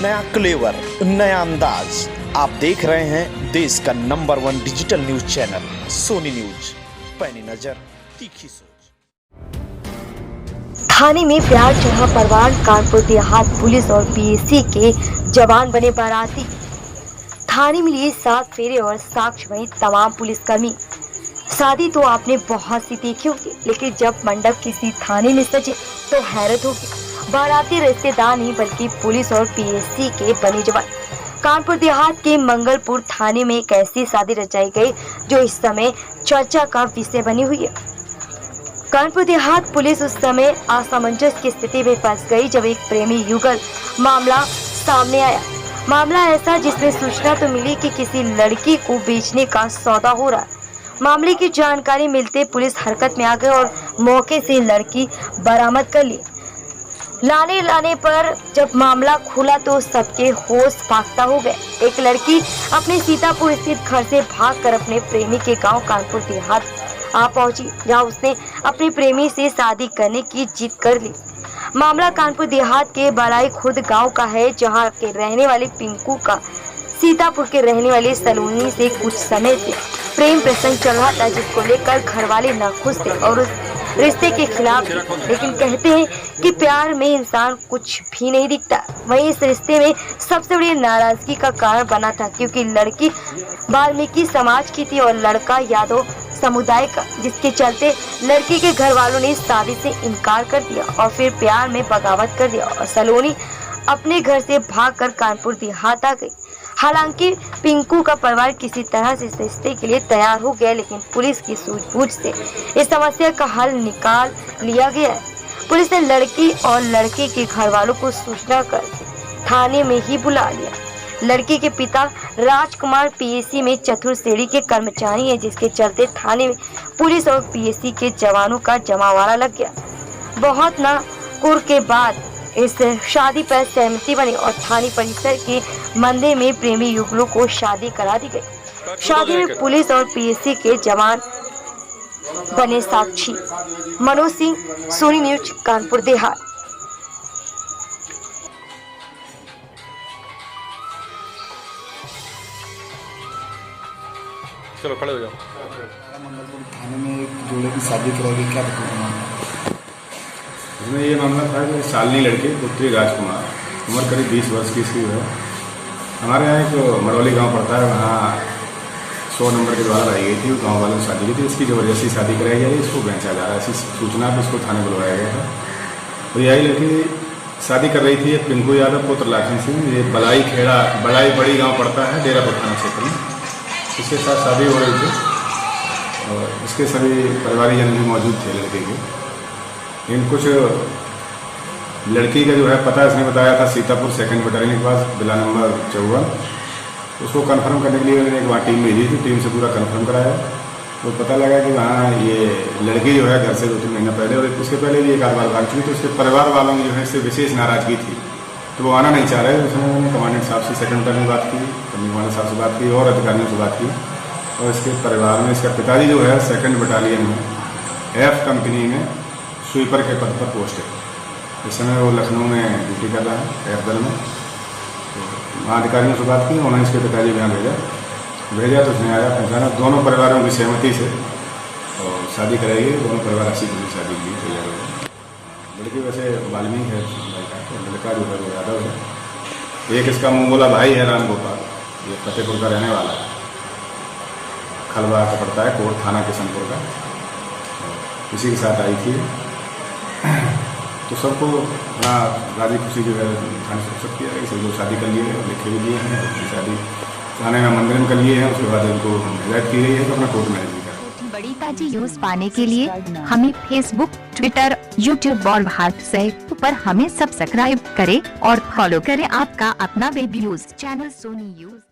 नया क्लेवर, नया अंदाज। आप देख रहे हैं देश का number 1 digital news channel Soni news. पैनी नजर, तीखी सोच। थाने में प्यार चढ़ा परवान, कानपुर देहात पुलिस और पीएसी के जवान बने बाराती। थाने में लिए 7 फेरे और साक्ष्य वही तमाम पुलिसकर्मी। शादी तो आपने बहुत सी देखी होगी, लेकिन जब मंडप किसी थाने में सजे तो हैरत होगी। बाराती रिश्तेदार नहीं बल्कि पुलिस और पीएसी के बने जवान। कानपुर देहात के मंगलपुर थाने में एक ऐसी शादी रचाई गई जो इस समय चर्चा का विषय बनी हुई है। कानपुर देहात पुलिस उस समय असमंजस की स्थिति में फंस गई जब एक प्रेमी युगल मामला सामने आया। मामला ऐसा जिसमें सूचना तो मिली कि किसी लड़की को बेचने का सौदा हो रहा है। मामले की जानकारी मिलते पुलिस हरकत में आ गई और मौके से लड़की बरामद कर ली। लाने पर जब मामला खुला तो सबके होश फाख्ता हो गए। एक लड़की अपने सीतापुर स्थित घर से भागकर अपने प्रेमी के गांव कानपुर देहात आ पहुंची, जहां उसने अपने प्रेमी से शादी करने की जिद कर ली। मामला कानपुर देहात के बलाई खुर्द गांव का है, जहां के रहने वाले पिंकू का सीतापुर के रहने वाले सलोनी से कुछ समय से प्रेम प्रसंग चल रहा था, जिसको लेकर घर वाले नाखुश थे और उस रिश्ते के खिलाफ। लेकिन कहते हैं कि प्यार में इंसान कुछ भी नहीं दिखता। वहीं इस रिश्ते में सबसे बड़ी नाराजगी का कारण बना था क्योंकि लड़की वाल्मीकि समाज की थी और लड़का यादव समुदाय का, जिसके चलते लड़की के घर वालों ने शादी से इनकार कर दिया और फिर प्यार में बगावत कर दिया और सलोनी अपने घर से भागकर कानपुर देहात आ गई। हालांकि पिंकू का परिवार किसी तरह से इस रिश्ते के लिए तैयार हो गया, लेकिन पुलिस की सूझबूझ से इस समस्या का हल निकाल लिया गया है। पुलिस ने लड़की और लड़के के घर वालों को सूचना कर थाने में ही बुला लिया। लड़की के पिता राजकुमार पीएसी में चतुर श्रेणी के कर्मचारी हैं, जिसके चलते थाने में पुलिस और पीएसी के जवानों का जमावड़ा लग गया। बहुत नाकुर के बाद इस शादी पर सहमति बनी और थाने परिसर के मंदिर में प्रेमी युगलों को शादी करा दी गई। शादी में पुलिस और पीएसी के जवान बने साक्षी। मनोज सिंह, सोनी न्यूज, कानपुर देहात। चलो खड़े हो जाओ। मंगलपुर थाने में एक जोड़े की शादी कराई, क्या बताऊँ? इसमें ये मामला था कि शालिनी लड़की पुत्री राजकुमार, उम्र करीब 20 वर्ष की इसकी है। हमारे यहाँ एक मरौली गांव पड़ता है, वहाँ 100 नंबर के द्वारा लाई गई थी। गांव वालों ने शादी की थी, इसकी ज़बरदस्ती शादी कराई गई, इसको बेचा जा रहा है। ऐसी सूचना पर इसको थाने बुलवाया गया था। तो यही लड़की शादी कर रही थी पिंकू यादव पुत्र लाखन सिंह। ये बलाई बड़ी गाँव पड़ता है, डेरापुर थाना क्षेत्र में। इसके साथ शादी हो रही थी और इसके सभी परिवारीजन भी मौजूद थे लड़के के। लेकिन कुछ लड़की का जो है पता इसने बताया था सीतापुर 2nd बटालियन के पास, बिला नंबर 54। उसको कंफर्म करने के लिए मैंने एक वहाँ टीम भेजी थी, टीम से पूरा कंफर्म कराया। तो पता लगा कि वहाँ ये लड़की जो है घर से 2-3 महीना पहले और उसके पहले भी एक आध बार भाग चुकी, तो उसके परिवार वालों की जो है इससे विशेष नाराजगी थी, तो वो आना नहीं चाह रहे। उसमें मैंने कमांडेंट साहब से 2nd बटालियन में बात की, कमांडेंट साहब से बात की और अधिकारियों से बात की। और इसके परिवार में इसका पिताजी जो है 2nd बटालियन में F कंपनी में स्वीपर के पद पर पोस्ट है। इस समय वो लखनऊ में ड्यूटी कर रहा है F दल में। तो वहाँ अधिकारियों से बात की, उन्होंने इसके पिताजी यहाँ भेजा तो उसने आया पहचाना। दोनों परिवारों की सहमति से और शादी कराई। दोनों परिवार अच्छी दूरी शादी की तैयार हो गए। लड़की वैसे वाल्मीकि है, लड़का जो है वो यादव है। एक इसका मुंगोला भाई है राम गोपाल, ये फतेहपुर का रहने वाला है, खलवा का पड़ता है, कोट थाना किशनपुर का। इसी के साथ आई थी। तो सबको बड़ा राजी खुशी जो है थाने से सब किया है। सब लोग शादी कर लिए हैं, लिखे भी दिए हैं। शादी थाने में मंदिर में कर लिए हैं। उसके बाद इनको हिदायत की गई है तो अपना कोर्ट मैरिज भी करें। बड़ी ताजी न्यूज पाने के लिए हमें फेसबुक, ट्विटर, यूट्यूब और व्हाट्सएप पर हमें सब्सक्राइब करें और फॉलो करें आपका अपना web news channel Soni news.